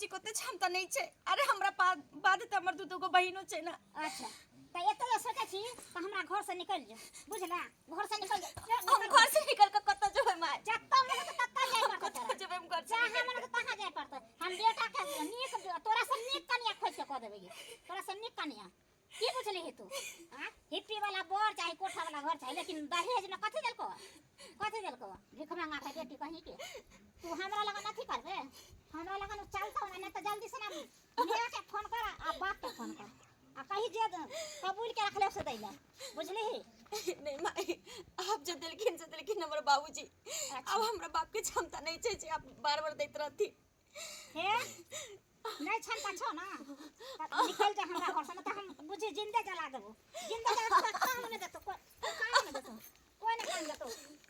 कोते क्षमता नहीं छे। अरे हमरा बाद त हमर दू गो बहिनो छे ना। अच्छा त एते सोचे छी त हमरा घर से निकल जा, बुझला? घर से निकल जा। हम घर से निकल के कत जेबै माय? जत्ता मन त तत्ता जाय पड़त। कत जेबै हम घर से? जहां मन त तहां जाय पड़त। हम बेटा के नीक तोरा से नीक कनिया खोज के क देबै। तोरा से नीक कनिया की पूछली है तू? हां हिप्पी वाला बोर चाहे कोठा वाला घर चाहे, लेकिन दहेज में कथि देलको? कथि देलको? भिख मांगा के बेटी कहीं के तू हमरा लगा नथी करबे? हमरा लगा न चलता ना त जल्दी से ना मेरा के फोन कर आ बाप के फोन कर आ कहीं जे कबूल के रख ले से दैला, बुझली? नहीं माई, आप जो दिलखिन हमर बाबूजी। अब हमरा बाप के क्षमता नहीं छे जे आप बार-बार दैत रहती। हे नहीं क्षमता छौ ना निकल जा हमरा घर से, न त हम बुझे जिंदा जला देबो। जिंदा जला के काम न देतो, काम न देतो, कोई न काम देतो,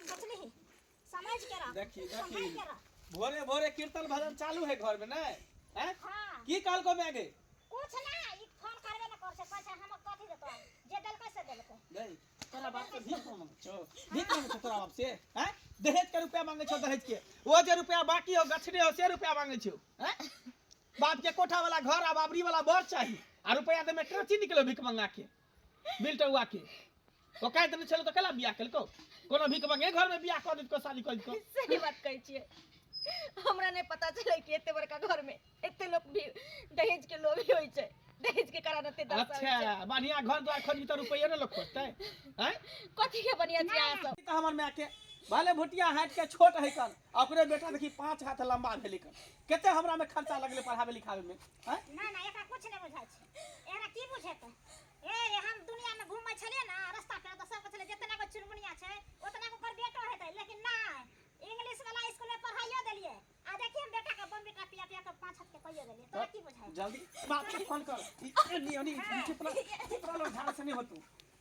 बुझली? समझ के रह। देखी भोरे भोरे कीर्तन भजन चालू है घर में ना? हैं? हां की काल को में गे? कुछ ना ई फोन करबे न कर से पैसा हम कथि देतो? जे देल कैसे देलको? नहीं तोरा बाप से भीख मांग छो, भीख मांग छो तोरा बाप से? हैं? दहेज के रुपया मांगे छो, दहेज के वो जे रुपया बाकी हो गछने हो से रुपया मांगे छो। हैं? बाप के कोठा वाला घर आ बाबरी वाला बर चाहिए आ रुपया दे में काची निकलो भीख मांगा के बिल्टुआ के। ओ काहे तने चलो तो कला बियाह केलको? कोनो भीख मांगे घर में बियाह कर देत को, शादी कर देत को। सही बात कहै छियै। हमरा नहीं पता चले कि एते बड़का घर में एते लोग भी दहेज के लोभी होई छे। दहेज के कारण एते दस। अच्छा बढ़िया घर द्वार खोजी तो रुपया न लोग खोजते हैं? कथि के बढ़िया छियै अहाँ सब? तो हमर माय के भले भुटिया हाथ के छोट है कन, ओकरे बेटा देखी 5 हाथ लंबा भेली कन। केते हमरा में खर्चा लगले पढ़ावे लिखावे में? हैं? ना एकरा कुछ नहीं बुझाय छै। एकरा की बुझेत? ए हम दुनिया में घूमै छलिए ना रास्ता पे त सब कहले जितना को चुनमुनिया छै उतना को कर बेटो हेतै, लेकिन ना इंग्लिश वाला स्कूल में पढ़ाइयो देलिए आ देखिए हम बेटा के बम बेटा पिया पिया के 5 हाथ के कहियो देलिए। तोरा की बुझाय? जल्दी बाप के फोन कर। नहीं चिपरा लो झाड़ से नहीं होतू।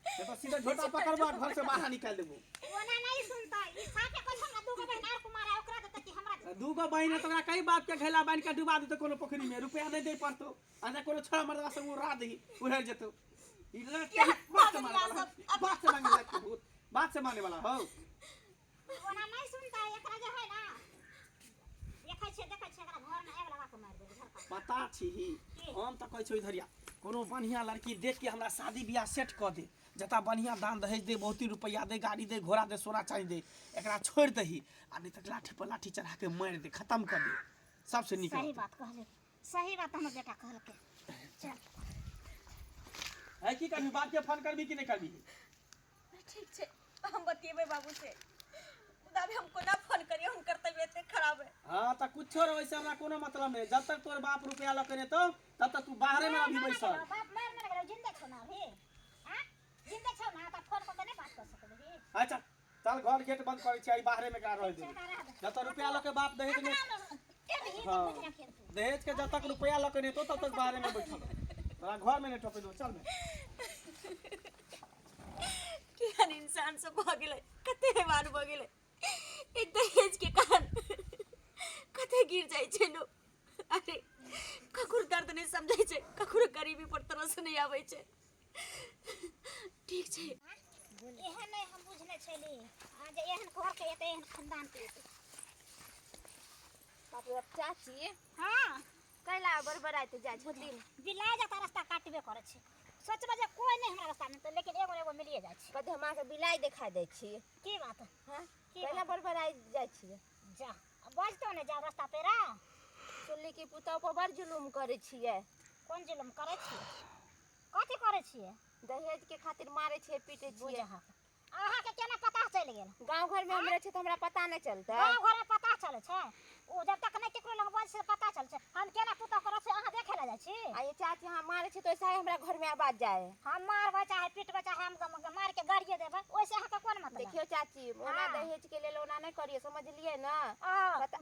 ये तो सीधा झोटा पकड़बा घर से बाहर निकाल देबो। ओना नहीं सुनता ई साथे कोई हमरा दूगो बहन आर कुमार है ओकरा देते कि हमरा दूगो बहिन तोरा कई बाप के घेला बांध के डुबा देतो कोनो पोखरी में, रुपया नहीं दे पड़तो आ ना कोनो छोरा मर्दवा से उड़ा दे उड़र जेतो। ई लट के बात से मांगे वाला भूत बात से माने वाला हो। ओना नहीं सुनता एकरा जे है ना देखै छै एकरा घर में आग लगा के मार दे घर का। पता छी हम त कहै छै धरिया कोनो बढ़िया लड़की देख के हमरा शादी बियाह सेट क दे, जता बढ़िया दान दहेज दे, बहुती रुपया दे, गाड़ी दे, घोड़ा दे, सोना चांदी दे, एकरा छोड़ दही आ नहीं तक लाठी पर लाठी चढ़ा के मार दे, खत्म कर दे। सबसे निक सही बात कहले, सही बात हमर बेटा कहलके। चल है की करबी? बात के फोन करबी कि नहीं करबी? ठीक छे, हम बतिएबै बाबू से। दाबी हमको ना फोन करिए, हुनकर तबीयत खराब है। हां त कुछो रहो से हमरा कोनो मतलब नहीं। जब तक तोर बाप रुपया ल करे तो तब तक तू बाहर में अभी बैसल। बाप मार न गेलो जिंदा छौ ना अभी? हां जिंदा छौ ना त फोन पर नहीं बात कर सकबी? अच्छा चल घर गेट बंद करै छी, बाहर में का रह दे। जब तक रुपया ल के बाप दहेज में दहेज के जब तक रुपया ल के नहीं तो तब तक बाहर में बैठल तोरा घर में नहीं टोके दो। चल केहन इंसान सब भ गेलै, कते हैवान भ गेलै। एक दहेज के कारण कते गिर जाय छै लोग। अरे ककरो दर्द नहीं समझै छै, ककरो गरीबी पर तरस नहीं आबै छै। ठीक छै एहन नहीं हम बुझने छली आज एहन घर के एते एहन खानदान के एते। बाबू चाची हां कैला बरबराइत जाय छथिन? बिलाय जाता रास्ता काटबे करे छै। सोचबे जे कोई नहीं हमरा रास्ता में, तो लेकिन एगो मिलिए जाय छै। कदे हमरा के बिलाई देखा दै छी? की बात? हां की कैला बरबराइत जाय छी? जा बजतो ने जा रास्ता पे रा। सुनली कि पुतौ पर बड़ जुलुम करै छियै। कोन जुलुम करे छिए? कथि करे छिए? दहेज के खातिर मारे छियै, पीटे छियै। अहाँ के केना पता चल गेल? गांव घर में हम रहे छै त हमरा पता नहीं चलता। गांव घर में पता चले छै? ओ जब तक नहीं केकरो लग बज से पता चल छै। हम केना पुतौ करे छै अहाँ देखे ला जाय छी? आ ये चाची हम मारे छै तो ऐसा हमरा घर में आवाज जाए। हम मारबे चाहे पीटबे चाहे हम मार के गाड़िए देबे, ओइसे अहाँ के कोन मतलब? देखियो चाची ओना दहेज के लेल ओना नहीं करिए, समझलिए ना?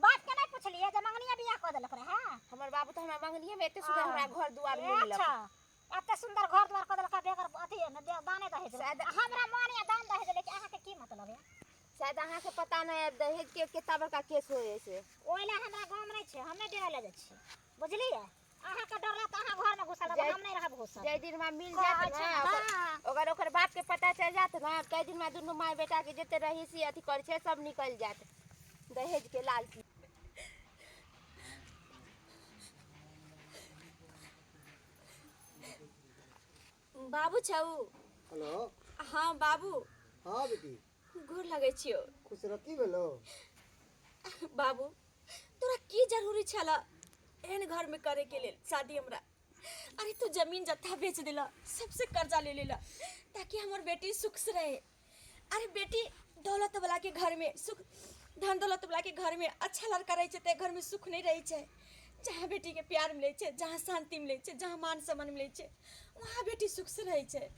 बात के नहीं पूछलिए जे मंगनिया बियाह क देलक रहे? हां हमर बाबू तो हमरा मंगनिए में एते सुंदर हमरा घर दुआर मिलल। अच्छा एते सुंदर घर द्वार क देलक बेगर अथी न दाने दहेज। हमरा मानिया दान दहेज लेके अहाँ के की मतलब है? शायद अहाँ के पता नहीं है दहेज के कितना बड़का केस होय से। ओइला हमरा गांव में नहीं छै, हम नहीं डेरा ले जाय छी, बुझलिए? अहाँ के डर रहत अहाँ घर में घुसल रहब, हम नहीं रहब घुसल। जय दिन में मिल जात ना अगर ओकर बाप के पता चल जात ना, कई दिन में दुनु माय बेटा के जते रही सी अथी कर छै सब निकल जात दहेज के लालची। बाबू छौ? हेलो। हाँ बाबू, हाँ बेटी, गोर लगै छियौ। खुश रखी भेलो। बाबू, तोरा की जरूरी छला एहन घर में करे के लेल शादी हमरा? अरे तू जमीन जत्था बेच देला, सबसे कर्जा ले लेला ताकि हमर बेटी सुख से रहे। अरे बेटी दौलत वाला के घर में सुख, धन दौलत वाला के घर में अच्छा लड़का रहे छे ते घर में सुख नहीं रहे छे। जहाँ बेटी के प्यार मिले छे, जहाँ शांति मिले छे, जहाँ मान सम्मान मिले छे, वहाँ बेटी सुख से रहे छे।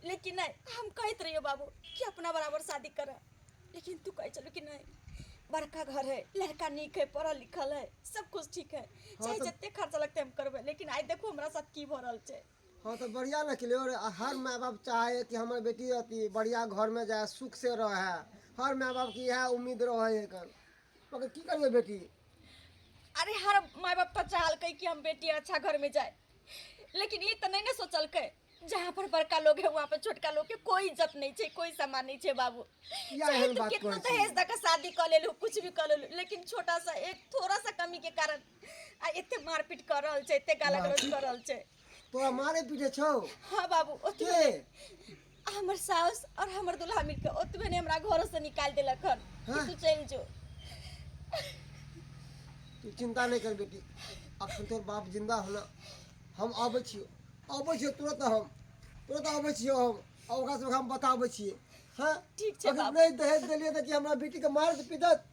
लेकिन नहीं, हम कहते रहियो बाबू कि अपना बराबर शादी कर, लेकिन तू कह चलो कि नहीं, बड़का घर है, लड़का नीक है, पढ़ल लिखल है, सब कुछ ठीक है, चाहे तो- जितने खर्चा लगते हम करबे। लेकिन आई देखो हमरा साथ की भ रहल छे। हाँ तो बढ़िया न खेले। और हर माँ बाप चाहे कि हमारे बेटी अति बढ़िया घर में जाए, सुख से रहे। हर माँ बाप की यह उम्मीद रहे है। मगर की करिए बेटी? अरे हर माँ बाप तो चाहल कई कि हम बेटी अच्छा घर में जाए, लेकिन ये तो नहीं ना सोचल के जहाँ पर बड़का लोग है वहाँ पर छोटका लोग के कोई इज्जत नहीं छे, कोई सम्मान नहीं छे। बाबू चाहे एहन तू बात कितना कहै छी। दहेज दे शादी कर ले लो, कुछ भी कर ले लो, लेकिन छोटा सा एक थोड़ा सा कमी के कारण इतने मारपीट कर रहल छे, इतने गाला गलौज कर रहल छे। तोरा मारे पीटे छो हाँ बाबू, के? ओतबे हमर सास और हमर दुल्हा मिलके ओतबे ने हमरा घर से निकाल देलक हन कि हाँ? तू चल जो। तू चिंता नहीं कर बेटी, अखन तोर बाप जिंदा होला। हम आबै छियो तुरंत आबै छियो। हम और ओकरा से हम बताबै छियै। हाँ ठीक छे अगर बाबू। नहीं दहेज देलिए तो कि हमरा बेटी के मार पीटत।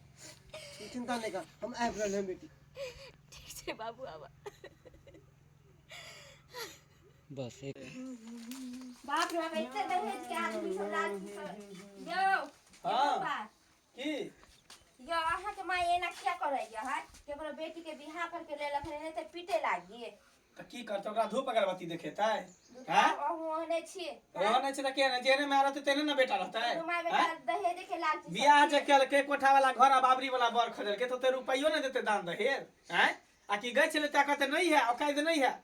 तू चिंता नहीं कर, हम आबि रहल हैं बेटी। ठीक छे बाबू, आवा। बस एक बाप रे बाप, इतने दहेज के आदमी सब लालची यो। हाँ। की यो अहाँ के माँ एना क्या करैया है? केकरो बेटी के बियाह करके लेलक नहीं त पीटे लागिए। तो की करते ओकरा धूप अगरबत्ती देखेता है? हैं? ओहने छिए। रोने से के न जेने में रहते तेने न बेटा रहता है। माँ बेटा हैं? दहेज के लालची। बियाह जे केल के कोठा वाला घर आ बाबरी वाला बर खरीद के तो ते रुपइयो न देते दान दहेज। हैं? आ की गई छले ता कहते नहीं है, औकात नहीं है।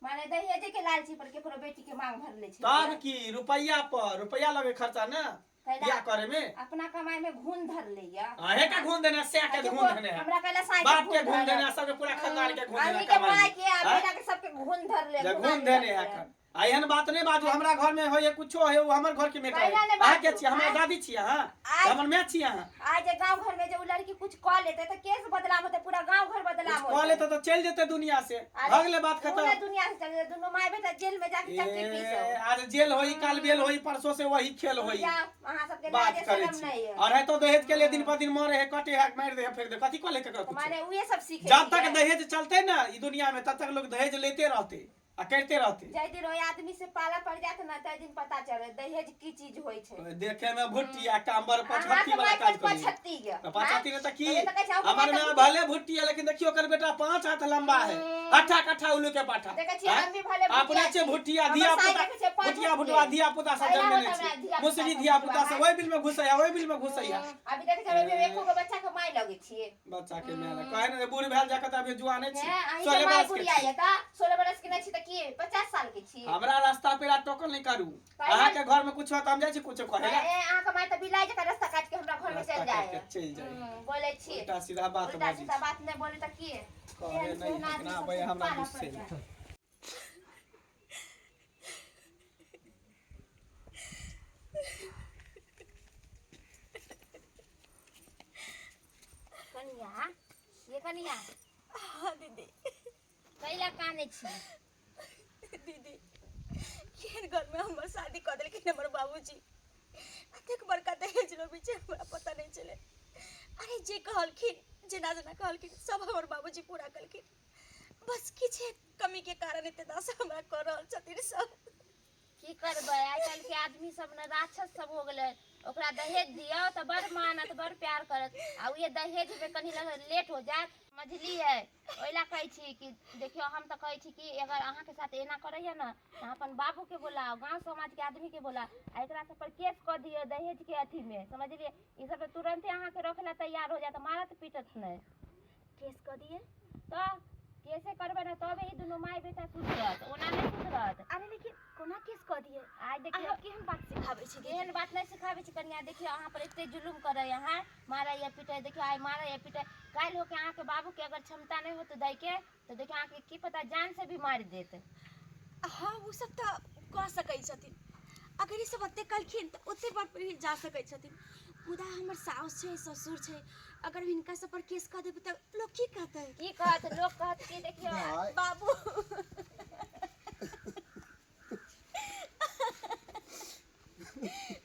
माने दहेज के लालची पर केकरो बेटी के मांग भर ले छै। तब की रुपया लगे खर्चा न बियाह करे में। अपना कमाई में घून धर लेया। आहे का घून देना से के घून देने है। हमरा कहला साइड बाप के घून देना सबके पूरा खानदान के घून देना के माई कमाई। के आ बेटा के सबके घून धर ले। जे घून देने है खन। आ एहन बात नहीं बाजू हमरा घर में होय कुछो है वो हमर घर के में करे। आ के छी हमरा दादी छी हां। हमर मां छी हां। आज गांव घर में जो लड़की कुछ कह लेते तो केस बदलाव होते, पूरा गांव घर बदलाव होते। कॉले तो चल जेते दुनिया से। अगले बात खत्म। पूरे दुनिया से चले दोनों माई बेटा जेल में जाके चक्की पीसो। आज जेल होई, काल बेल होई, परसों से वही खेल होई। वहां सबके बात लाज करे शर्म नहीं है। और है तो दहेज के लिए दिन पर दिन मरे है, कटे है, मार दे है, फिर दे कथी को लेके तो कुछ। माने उहे सब सीखे। जब तक दहेज चलते ना ई दुनिया में तब तक लोग दहेज लेते रहते आ करते रहते। जय दिन रोय आदमी से पाला पड़ जात ना तय दिन पता चले दहेज की चीज होय छै। देखे में भुट्टी आ कांबर पछत्ती वाला काज करी। पछत्ती है। पछत्ती ने त की ये तो कहै छै हमर में भले भुट्टी है लेकिन देखियो कर बेटा 5 हाथ लंबा है, अट्ठा कट्ठा उल्लू के पाठा। देखै छी हम भी भले अपने से भुट्टिया दिया पुता, भुट्टिया भुटवा दिया पुता सब जन्मने छी। मुसरी दिया पुता सब ओइ बिल में घुसै है, ओइ बिल में घुसै है। अभी देखै छै में एको गो बच्चा के माय लगे छिए। बच्चा के मेरा कहे ने बूढ़ भेल जाके त अभी जुआने छी। है अहीं 16 के माय बरस के बुढ़िया छी। है का 16 बरस के नहीं छी त की 50 साल के छी। हमरा रास्ता पेरा टोकल नहीं करू। अहाँ के घर में कुछ हो त हम जाय छी कुछ कहे ला। ए अहाँ के माय त बिलाइ जका रास्ता काट के हमरा घर में चल जाए। चल जाए। बोले छी उल्टा सीधा बात उल्टा बाजी। सीधा बात नहीं बोले त की कहे नहीं ना भाई हमरा गुस्से में। कनिया ये कनिया हाँ दीदी। कैला काने छी। दीदी केहन घर में हमर शादी कर देलखिन हमर बाबूजी। अतेक बड़का दहेज लो बीचे हमरा पता नहीं चले। अरे जे कहलखिन, जेना जेना कहलखिन सब हमर बाबूजी पूरा कलखिन। बस किछ कमी के कारण एते दास हमरा कर रहल छथिन सब। की करबै आइ काल के आदमी सब न राक्षस सब हो गेलै। ओकरा दहेज दियो त बड़ मानत, बड़ प्यार करत। आ ये दहेज में कनी लेट हो जात समझलिए। ओइला कहै छी कि देखियो हम त कहै छी कि अगर अहाँ के साथ एना करैया न त अपन बाबू के बोलाओ, गांव समाज के आदमी के बोला, आ एकरा सब पर केस क दियो दहेज के अथी में समझलिए। ई सब तुरंते अहाँ के रखेला तैयार हो जात, मारत पीटत नहीं। केस कर दिए तो कैसे करबे न तबे ई दुनो माय बेटा सुधरत, ओना नहीं सुधरत। अरे लेकिन कोना केस कर दिए? आइ देखियो अहाँ केहन बात सिखाबै छी? एहन बात नहीं सिखाबे छी कन्या। देखियो अहाँ पर एते जुलुम करे यहाँ मारा या पीटे। देखियो आइ मारा या पीटे, काल होके अहाँ के बाबू के अगर क्षमता नहीं होत दै के तो देखियो अहाँ के की पता जान से भी मार देत। हाँ वो सब तो कह सकै छथिन। अगर ई सब ओते कलखिन त ओते बार पर ही जा सकै छथिन। मुदा हमर साउस छै, ससुर छै, अगर हिनका सब पर केस कह देबै त लोग की कहतै? की कहत लोग कहत कि देखियो भाई बाबू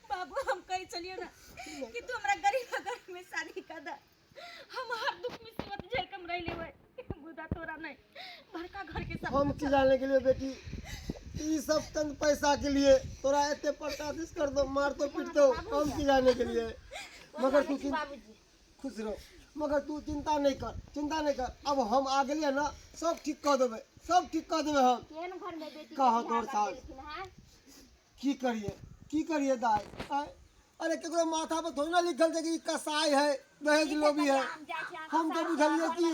बाबू हम कही चलियो ना कि तू हमरा गरीब घर में शादी कर दे। हम हर दुख मुसीबत झेल के हम रह लेबै, मुदा तोरा नहीं। बड़का घर के सब हम की जाने के लिए बेटी ई सब चंद पैसा के लिए तोरा एते प्रताड़ित कर दो, मार तो पीट दो, हम की जाने के लिए। मगर तू बाबूजी खुश रहो, मगर तू चिंता नहीं कर, चिंता नहीं कर। अब हम आ गए ना, सब ठीक कर देबे, सब ठीक कर देबे हम। केहन घर में बेटी कहा के तोर बियाह सास? कर देलखिन, हाँ? की करिए दाई आय? अरे केकरो माथा पर थोड़ी ना लिखल छै कि ई कसाई है, दहेज लोभी है। हम तो बुझलिए कि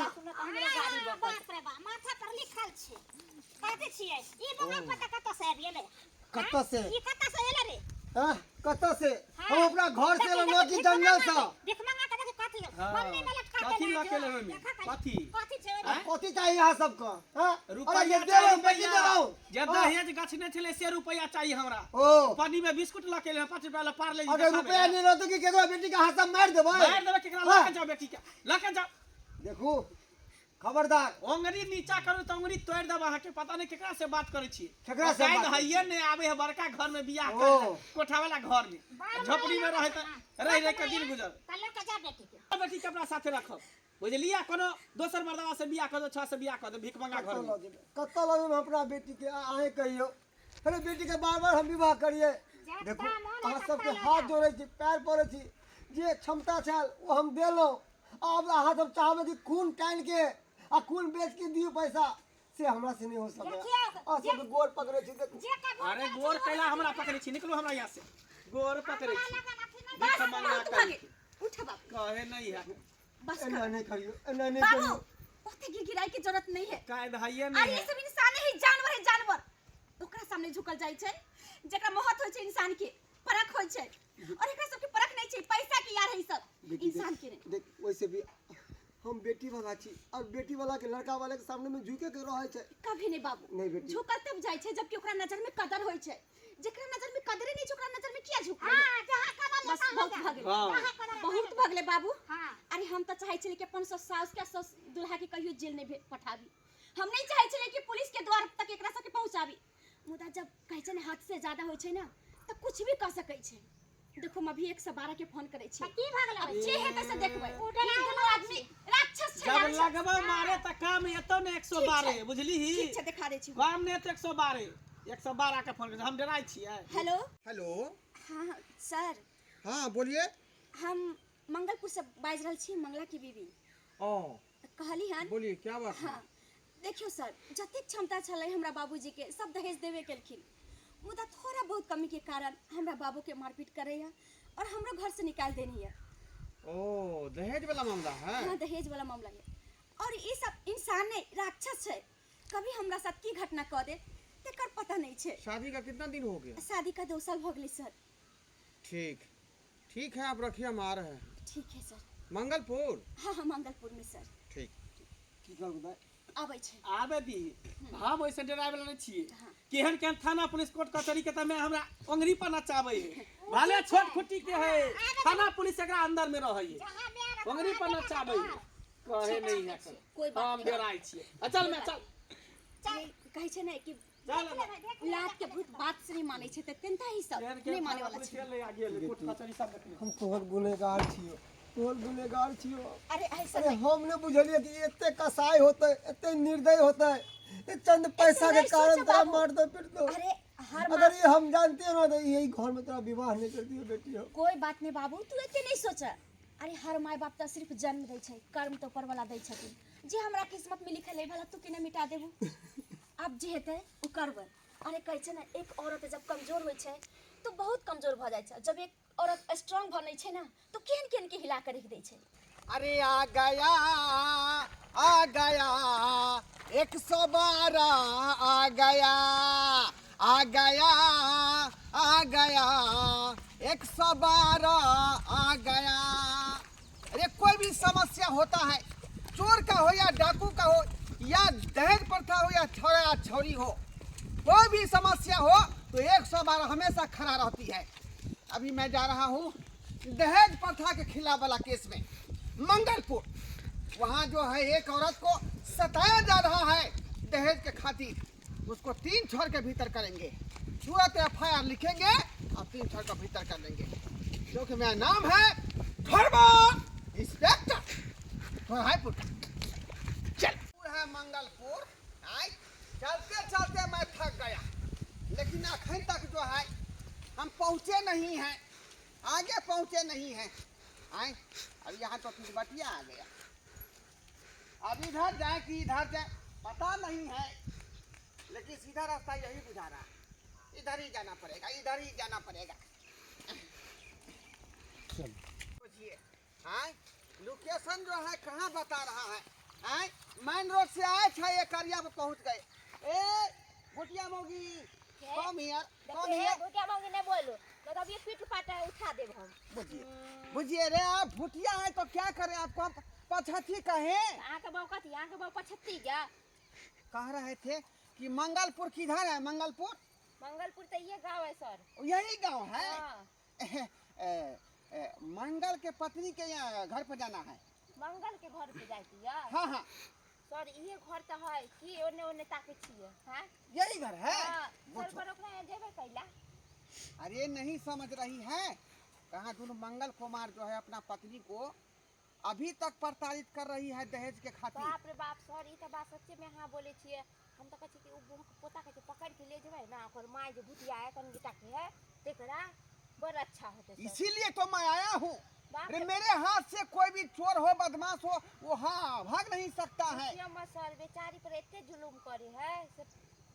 बाप रे बाप, माथा पर लिखल छै। कहते छियै ई बगा पता कत से आबि गेलै? कत्ता से ई कत से एले रे? हैं? कत्ता से हम अपना घर से ना कि जंगल से। देख मंगा के देख कथी हाँ, मम्मी में लटका कथी के लटकेले हमें? कथी? कथी छै? कथी चाहिए यहाँ सबको? हैं? रुपया अरे ये दे रहा हूँ, बेटी चाहिए दे रहा हूँ। जे दहेज गछने छले से रुपया चाहिए हमरा। ओ पानी में बिस्कुट लके ले 5 रुपया ला पार ले अगर रुपया नहीं रहतो कि केकरो बेटी के हाथ से मार देबै। मार देबे केकरा हाँ। लके जाओ बेटी के लके जाओ। देखू खबरदार, ओंगरी नीचा करू त ओंगरी तोड़ देब। अहाँ के पता नहीं केकरा से बात करे छी। केकरा से शायद बात? हइये ने आवे है बड़का घर में बियाह ओ। कर कोठा वाला घर में झोपड़ी में रहे त रह के दिन गुजर। कल्ले के जा बेटी के बेटी के अपना साथे रखब, बुझलिया? कोनो दोसर मर्दवा से बियाह कर दो, छह से बियाह कर दो, भीख मंगा घर में। कत्ता लगे हम अपना बेटी के आए कहियो। अरे बेटी के बार बार हम विवाह करिए। देखो अहाँ सबके हाथ जोड़े छी, पैर पड़े छी, जे क्षमता छल वो हम देलो। अब अहाँ सब चाहबे कि खून टान के आ खून बेच के दियो पैसा, से हमरा से नहीं हो सके। आ सब गोर पकड़े छी, देखो जे का अरे गोर कैला हमरा पकड़े छी, निकलो हमरा यहाँ से। गोर पकड़े छी, बस भीख मंगा उठ कर भागे, उठ बाबू कहे नहीं है। बस एना कर। नहीं करियो, एना नहीं बाबू करियो। ओते गिरगिराई के जरूरत नहीं है। कायद हइये अरे नहीं ये है। सब इंसान है, जानवर है, जानवर। ओकरा सामने झुकल जाय छै, जेकरा मोहत होय छै इंसान के, परख होय छै। और एकरा सब के परख नहीं छै, पैसा के यार है ई सब बेटी इंसान के नहीं। देख वैसे भी हम बेटी वाला छी, और बेटी वाला के लड़का वाले के सामने में झुके के रहे छै। कभी नहीं बाबू, नहीं बेटी। झुकल तब जाय छै जबकि ओकरा नजर में कदर होय छै। जेकरा नजर में कदर नहीं छै, ओकरा नजर में किया झुकबै? हां जहां कदर बस बहुत भगले, हाँ। बहुत भगले बाबू। हां अरे हम तो चाहे छले कि अपन सास के सस दुल्हा के कहियो जेल नहीं पठाबी। हम नहीं चाहे छले कि पुलिस के द्वार तक एकरा सब के पहुंचाबी। मुदा जब कहै छै ना हद से ज्यादा होय छै ना तो कुछ भी कर सकै छै। देखो हम अभी 112 के फोन करे छी। की भगले? अब जे हेतै से देखबै। ई दुनू आदमी राक्षस छै, जब राक्षस। लगबो मारे त काम एतो ने 112, बुझली ही? ठीक छै, दिखा दै छी। काम ने तो 112, 112 के फोन कर। हम डराई छियै? हेलो हेलो हाँ सर, हाँ बोलिए। हम मंगलपुर से बाज रहल छी, मंगला की बीबी। ओ कहली हन बोलिए क्या बात है? हाँ देखियो सर, जतेक क्षमता छलै हमरा बाबूजी के सब दहेज देवे केलखिन। मुदा थोड़ा बहुत कमी के कारण हमरा बाबू के मारपीट करैया और हमरा घर से निकाल देनी है। ओ दहेज वाला मामला है? हाँ दहेज वाला मामला है। और ये सब इंसान ने राक्षस है, कभी हमरा साथ की घटना कर दे तेकर पता नहीं छे। शादी का कितना दिन हो गया? शादी का 2 साल हो गई सर। ठीक ठीक है, आप रखिए, हम आ रहे हैं। ठीक है सर। मंगलपुर? हाँ हाँ मंगलपुर में सर। ठीक। की करबे दाई? आबै छै। आबे दी, हम ओइसे डराय वाला नहीं छियै। हाँ। केहन केहन थाना पुलिस कोर्ट कचहरी के तमे हमरा ओंगरी पर नचाबै है। भले छोट खुट्टी के है, थाना पुलिस एकरा अंदर में रहै है, ओंगरी पर नचाबै है। कहे नहीं है सर, कोई बात हम नहीं। डराय छियै। चल मैं चल ये कहै छै ना कि चल लात के भूत बात से नहीं माने छै, त तेनता ही सब नहीं माने वाला छै। ले आ गेल कोर्ट कचहरी सब देखले। हम तोहर गुनेगार छियो, तोहर गुनेगार छियो। अरे ऐसा अरे नहीं। हम ने बुझलिए कि एते कसाई होते, एते निर्दय होते, ये चंद पैसा के नहीं कारण सोचो तेरा बाबू। मार दो फिर दो। अरे हर अगर ये हम जानते हो ना तो यही घर में तेरा विवाह नहीं करती हो बेटी हो। कोई बात नहीं बाबू, तू एते नहीं सोच। अरे हर माय बाप तो सिर्फ जन्म दै छै, कर्म तो ऊपर वाला दै छथिन। जे हमरा किस्मत में लिखल है भला तू केना मिटा देबू? अब जे हेतै उ करबै। अरे कहै छै ना एक औरत जब कमजोर होइ छै तो बहुत कमजोर भ जाइ छै। जब एक औरत स्ट्रांग बनै छै ना तो केहन केहन के हिला कर रख दै छै। अरे आ गया 112 आ गया 112 आ गया। अरे कोई भी समस्या होता है, चोर का हो या डाकू का हो या दहेज प्रथा हो या छोरा या छोरी हो, कोई भी समस्या हो तो 112 हमेशा खड़ा रहती है। अभी मैं जा रहा हूँ दहेज प्रथा के खिलाफ वाला केस में मंगलपुर। वहाँ जो है एक औरत को सताया जा रहा है दहेज के खातिर, उसको 3 छोर के भीतर करेंगे। तुरंत FIR लिखेंगे और 3 छोर के भीतर कर देंगे, क्योंकि मेरा नाम है धर्मा इंस्पेक्टर रायपुर का। चल है मंगलपुर। आए चलते चलते मैं थक गया, लेकिन अखन तक जो है हम पहुँचे नहीं हैं, आगे पहुँचे नहीं हैं। आए अब यहाँ तो तिलबटिया आ गया। अब इधर जाए कि इधर जाए पता नहीं है, लेकिन सीधा रास्ता यही बुझा रहा है। इधर ही जाना पड़ेगा, इधर ही जाना पड़ेगा। सोचिए, हाँ लोकेशन जो है कहाँ बता रहा है। हाँ मेन रोड से आए थे, ये करिया पे पहुँच गए। ए भुटिया मौगी come here, come here. Bhutia मांगी नहीं बोलो, तो तब ये पीठ पाटा उठा देब हम। बुझिए बुझिए रे, आप भुटिया है तो क्या करें, आपको पछती कहें। आके बाव कथी, आके बाव पछती क्या? कह रहे थे कि मंगलपुर किधर है। मंगलपुर मंगलपुर तो ये गांव है सर। यही गांव है। हाँ। मंगल के पत्नी के यहाँ घर पर जाना है। मंगल के घर पे जाती है। हाँ हाँ सर ये घर तो है कि ओने ओने ताके छिए। हां यही घर है। हां सर पर ओकरा जेबे कैला। अरे नहीं समझ रही है, कहाँ दोनों मंगल कुमार जो है अपना पत्नी को अभी तक प्रताड़ित कर रही है दहेज के खातिर। बाप रे बाप सर, ई तो बात सच्चे में हां बोले छिए। हम तो कहै छी कि उ बुह के पोता के पकड़ के ले जेबै ना, ओकर माय जे भुतिया है कन गिटा के है देखरा बड़ अच्छा होते सर। इसीलिए तो मैं आया हूँ। बाप अरे रे मेरे हाथ से कोई भी चोर हो बदमाश हो वो हाँ भाग नहीं सकता है। हम सर बेचारी पर एते जुलुम करे है से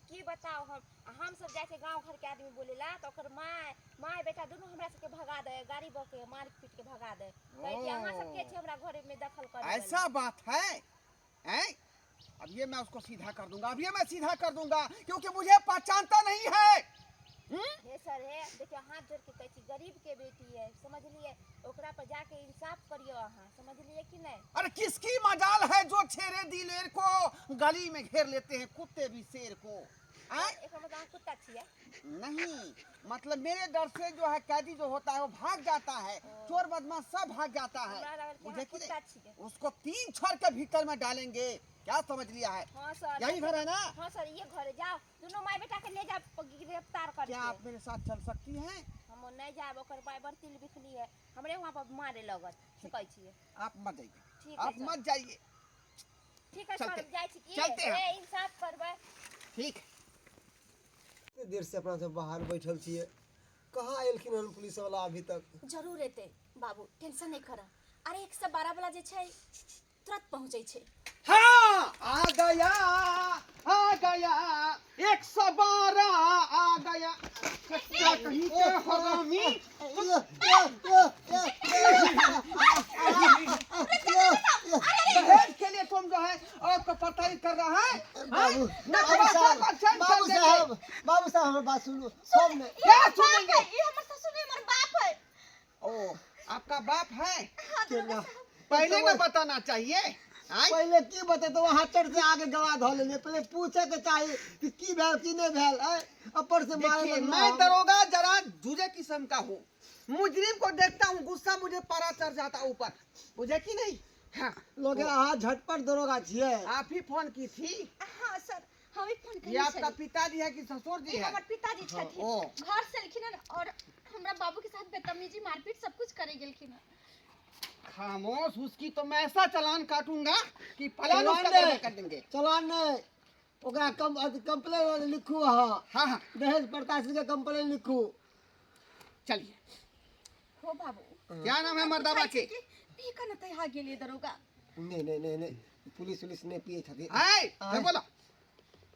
की बताओ। हम सब जाके गांव घर के आदमी बोलेला तो ओकर माय बेटा दोनों हमरा सबके भगा दे, गाड़ी बके मार पीट के भगा दे। कहे कि अहां सब के छै हमरा घर में दखल करे। ऐसा बात है हैं? अब ये मैं उसको सीधा कर दूंगा, अब ये मैं सीधा कर दूंगा, क्योंकि मुझे पहचानता नहीं है। हे सर हे देखियो, हाथ जोड़ के कहै छी गरीब के बेटी है, समझ लिए ओकरा पर जाके इंसाफ करियो अहां, समझ लिए कि नहीं। अरे किसकी मजाल है जो छेरे दिलेर को गली में घेर लेते हैं, कुत्ते भी शेर को। एक मतलब कुत्ता छिए नहीं, मतलब मेरे डर से जो है कैदी जो होता है वो भाग जाता है, चोर बदमाश सब भाग जाता है। मुझे कुत्ता छिए। उसको 3 छोर के भीतर में डालेंगे, क्या समझ लिया है। हां सर यही घर है ना। हां सर ये घर है, जाओ दोनों माय बेटा के ले जा गिरफ्तार कर। क्या आप मेरे साथ चल सकती हैं? हम नहीं जाब, ओकर बाय बर्तिल बिखली है हमरे वहां पर मारे लगत से कहै छिए। आप मत जाइए, ठीक है आप सर। मत जाइए। ठीक है सर चलते- जाय छी कि चलते हैं। ए इंसाफ करबै। ठीक है। इतने देर से अपना से बाहर बैठल छिए, कहाँ एलखिन हन पुलिस वाला अभी तक। जरूर एते बाबू, टेंशन नहीं करा। अरे 112 वाला जे छै तुरंत पहुंचै छै। हाँ आ गया 112 आ गया। क्या कहीं के हरामी। दहेज के लिए तुम जो है आपको प्रताड़ित कर रहा है। बाबू साहब हमारी बात सुनो। सब ने क्या सुनेंगे? ये हमर ससुर नहीं, हमर बाप है। ओ आपका बाप है? केना पहले न बताना चाहिए। पहले की बते तो वहां चढ़ से आगे गवाह धो लेने, पहले पूछे के चाहिए कि की भेल की नहीं भेल। ऊपर से मारे देखिए, लगना मैं हम। दरोगा जरा दूजे किस्म का हूँ। मुजरिम को देखता हूँ गुस्सा मुझे पारा चढ़ जाता ऊपर, मुझे कि नहीं। हाँ, लोग यहाँ झटपट दरोगा छिए। आप ही फोन की थी। हाँ सर, हम ही फोन ये करने आपका पिताजी है कि ससुर जी है? हमर पिताजी छथिन। ओ। घर से एलखिन हन और हमरा बाबू के साथ बदतमीजी मारपीट सब कुछ करे गेलखिन हन। खामोश, उसकी तो मैं ऐसा चालान काटूंगा कि फलान चालान उसका दे। कर देंगे। चलान नहीं, ओकरा कंप्लेन लिखू। हाँ हाँ हाँ दहेज प्रताड़ित के कंप्लेन लिखू। चलिए। हो बाबू, क्या नाम है मर्दाबा के? पी का न तहा गेलिए दरोगा। नहीं पुलिस नहीं पिए छथि। है ये बोलो,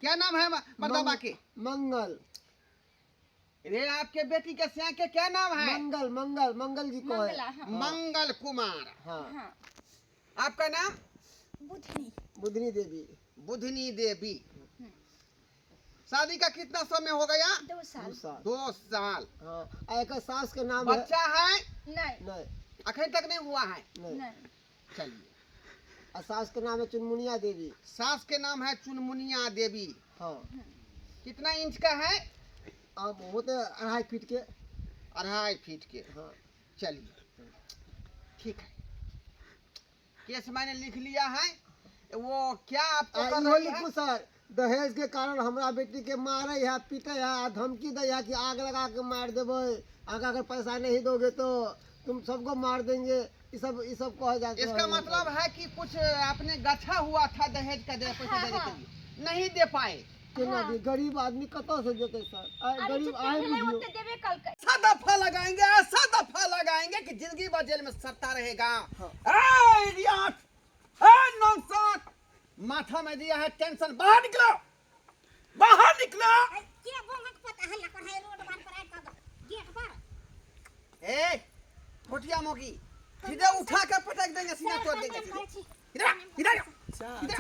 क्या नाम है मर्दाबा के? मंगल रे आपके बेटी के सिया के क्या नाम है? मंगल जी को है। मंगला, हाँ। मंगल कुमार। हाँ हाँ आपका नाम? बुधनी। बुधनी देवी। बुधनी देवी। शादी का कितना समय हो गया? 2 साल। 2 साल। 2 साल। हाँ एक सास के नाम है। बच्चा है? नहीं नहीं अखन तक नहीं हुआ है। नहीं। नहीं। चलिए। और सास के नाम है चुनमुनिया देवी। सास के नाम है चुनमुनिया देवी। हाँ कितना इंच का है? आप होते 2.5 फीट के। 2.5 फीट के। हाँ चलिए ठीक है, केस मैंने लिख लिया है। वो क्या आपको कर इहो रही है? लिखू सर, दहेज के कारण हमरा बेटी के मारे है, पीटे है, आ धमकी दे है कि आग लगा के मार देवे, अगर पैसा नहीं दोगे तो तुम सबको मार देंगे। ये सब कहा जाता है। इसका मतलब है कि कुछ आपने गठा हुआ था दहेज का पैसा देने के लिए, नहीं दे पाए। केना दी? गरीब आदमी कतौ से देते सर? गरीब आए बुझियो। ऐसा दफा लगाएंगे, ऐसा दफा लगाएंगे कि जिंदगी भर जेल में सड़ता रहेगा। हाँ। ए इडियट, ए नॉनसेंस, माथा में दिया है टेंशन, बाहर निकलो, बाहर निकलो। के बोंगक पता हल्ला कर है रोड बांध पर आटा गेट पर। ए छोटिया मोगी, सीधे उठा के पटक देंगे, सीधा तोड़ देंगे सीधे। इधर इधर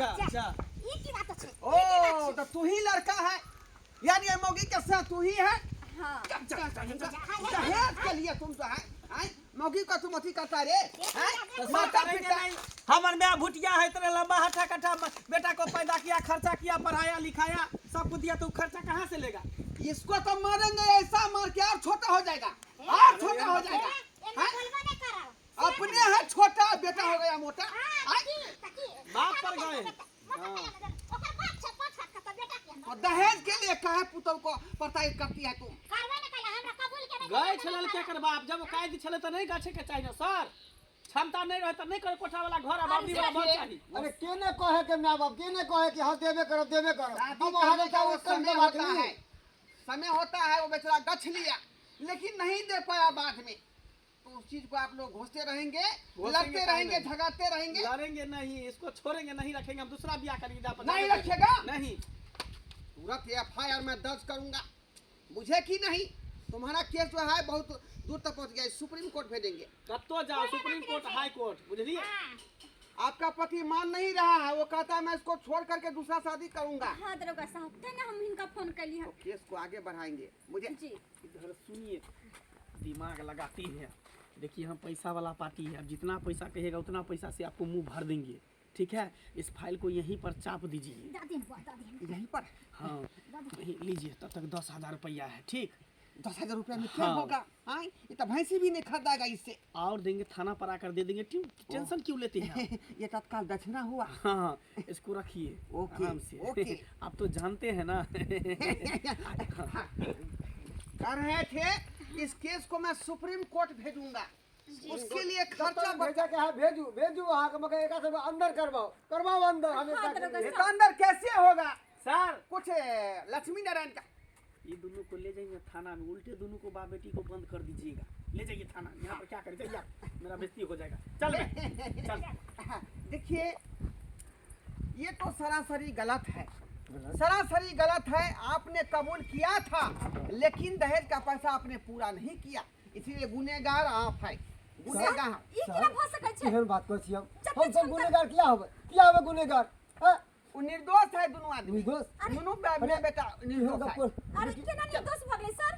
अच्छा ये की बात छै? ओ तो तू ही लड़का है, यानी ये मोगी के साथ तू ही है। हां दहेज के लिए तुम तो है, हैं? मोगी का तुम अथी करता रे, हैं? तो माता करेंगे पिता नहीं। हमर में भुटिया है, इतने लंबा हट्टा कट्टा बेटा को पैदा किया, खर्चा किया, पढ़ाया लिखाया, सब कुछ दिया, तो खर्चा कहाँ से लेगा? इसको तो मारेंगे, ऐसा मार के और छोटा हो जाएगा, और छोटा हो जाएगा। एना बोलबा नहीं करा। अपने है छोटा, बेटा हो गया मोटा। बाप पर गए। ओकर बाप छ पांच हाथ का बेटा के और दहेज के लिए काहे पुतौ को प्रताड़ित करती है तुम? करबे नहीं कला हमरा कबूल के नहीं। गए छलल के कर बाप, जब कायद छले तो नहीं गाछे के चाहिए सर। क्षमता नहीं रहे तो नहीं करे, कोठा वाला घर, बाबरी वाला घर चाहिए। अरे केने कहे के माँ बाप, केने कहे कि हाँ देवे करो देवे करो। शादी हम वहाँ करने का वो कर समय होता है, समय होता है, वो बेचारा गछ लिया लेकिन नहीं दे पाया बाद में, तो उस चीज को आप लोग घोषते रहेंगे, लड़ते रहेंगे, झगड़ते रहेंगे। लड़ेंगे नहीं, इसको छोड़ेंगे नहीं, रखेंगे, हम दूसरा ब्याह करेंगे। नहीं रखेगा? नहीं। तुरंत FIR में दर्ज करूंगा, मुझे की नहीं, तुम्हारा केस जो है बहुत दूर तक पहुंच गया, सुप्रीम कोर्ट भेजेंगे। कत्तो जाओ, सुप्रीम कोर्ट, हाई कोर्ट, बुझलिए? आपका पति मान नहीं रहा है, वो कहता है मैं इसको छोड़ करके दूसरा शादी करूंगा। हाँ दरोगा साहब, तेने हम इनका फोन कर लिया। तो केस को आगे बढ़ाएंगे। मुझे जी इधर सुनिए, दिमाग लगाती है। देखिए हम पैसा वाला पार्टी है, अब जितना पैसा कहेगा उतना पैसा से आपको मुंह भर देंगे, ठीक है? इस फाइल को यहीं पर चाप दीजिए। दादी दादी यहीं पर हाँ यहीं लीजिए, तब तक 10,000 रुपया है, ठीक? 10,000 रुपया में क्या हाँ। होगा? हाँ, ये तो भैंसी भी नहीं खरीदाएगा इससे। और देंगे, थाना पर आकर दे देंगे। टेंशन क्यों लेते हैं आप? ये तत्काल दक्षिणा हुआ। हाँ इसको रखिए ओके, आराम से। ओके। आप तो जानते हैं ना। कर रहे थे इस केस को मैं सुप्रीम कोर्ट भेजूंगा, उसके लिए खर्चा भेजा के हाँ भेजू भेजू वहाँ के, मगर एक अंदर करवाओ अंदर हमें हाँ, क्या दरोगा करेंगे? ये तो अंदर कैसे होगा? सर कुछ लक्ष्मी नारायण का ये दोनों को ले जाइए थाना में, उल्टे दोनों को बाप बेटी को बंद कर दीजिएगा। ले जाइए थाना, यहाँ पर क्या करें, जाइए आप, मेरा बेइज्जती हो जाएगा। चल बे, चल। देखिए ये तो सरासरी गलत है, सरासरी गलत है। आपने कबूल किया था लेकिन दहेज का पैसा आपने पूरा नहीं किया, इसीलिए गुनेगार आप है, गुनेगार। ये केना भ सकै छै? एहन बात कहै छी हम सब गुनेगार किया होबे गुनेगार? हाँ? वो निर्दोष है दोनों आदमी, निर्दोष? दोनों बेटा निर्दोष है। अरे केना निर्दोष भ गेलै सर?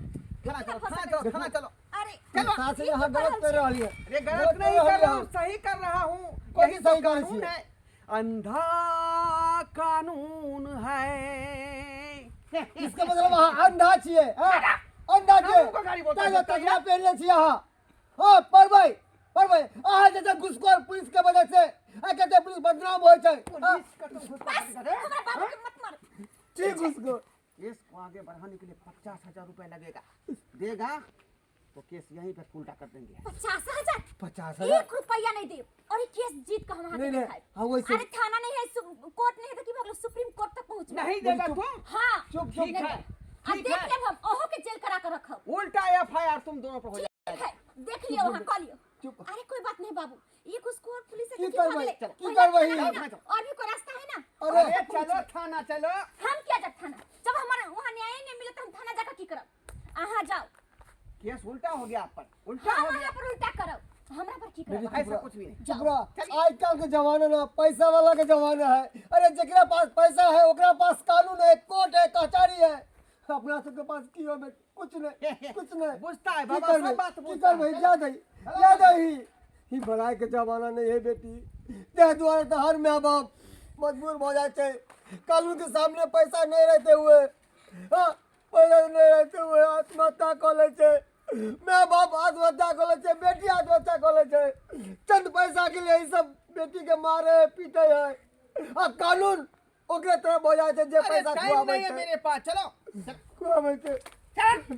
थाना चलो, थाना चलो, थाना चलो। अरे चलो। साथ से यहाँ गलत कर रही है। अरे गलत नहीं कर रहा हूँ, सही कर रहा हूँ। कौन यही सी तो सही कर रही कानून है? है, अंधा कानून है। इसका मतलब वहाँ अंधा छिए, हाँ? अंधा छिए। हमको गाली बोलता है, ताजा तकला पहनले छी यहाँ। हाँ पर भाई अहाँ जैसे घुसखोर पुलिस के वजह से आ कहते पुलिस बदनाम होय छै। हाँ? हमरा बाबू के मत मार। की घुसखोर? केस को आगे बढ़ाने के लिए 50,000 रुपए लगेगा, देगा तो केस यहीं पे उल्टा कर देंगे। 50,000? 50,000? 1 रुपया नहीं दे और ये केस जीत का हम हाथ नहीं, में नहीं, खाए। हाँ, वैसे- अरे थाना नहीं है, कोर्ट नहीं है तो की भगलो सुप्रीम कोर्ट तक पहुंच नहीं देगा तुम, हाँ चुप ठीक है, अब ठीक देख है। लेब हम, ओहो के जेल करा कर रखब। उल्टा FIR तुम दोनों पर हो जाएगा। ठीक है, देख लियो वहां कह लियो। चुप। अरे कोई बात नहीं बाबू, ये घुसखोर पुलिस से की की करबै? भागले। की पहले करबै? थाना है ना, और भी कोई रास्ता है ना? अरे अरे चलो थाना चलो। हम क्या जब थाना, जब हमारा वहां न्याय नहीं मिले तो हम थाना जाकर की करब? आहा जाओ, केस उल्टा हो गया आप पर, उल्टा हम हो गया। वहां पर उल्टा करब, हमरा पर की मेरी करब? ऐसा कुछ भी नहीं। चुप रह। आजकल के जमाना ना पैसा वाला के जमाना है। अरे जेकरा पास पैसा है ओकरा पास कानून है, कोर्ट है, कचहरी है। अपना सबके पास की हो कुछ नहीं। बुझता है की बाबा, करबै? सब बात की बुझता करबै? है। याद ही भलाई के जमाना नहीं है बेटी। तेरे द्वारा तो हर माँ बाप मजबूर हो जाते, कानून के सामने पैसा नहीं रहते हुए हाँ, नहीं रहते वो आत्महत्या कर ले छे, मैं बाप आत्महत्या कर ले छे, बेटी आत्महत्या कर ले छे। चंद पैसा के लिए ई सब बेटी के मारे पीटे है आ कानून ओकरे तरफ हो जाए छे जे अरे पैसा टाइम खुआवे नहीं है छे मेरे पास, चलो खुआवे छे। चल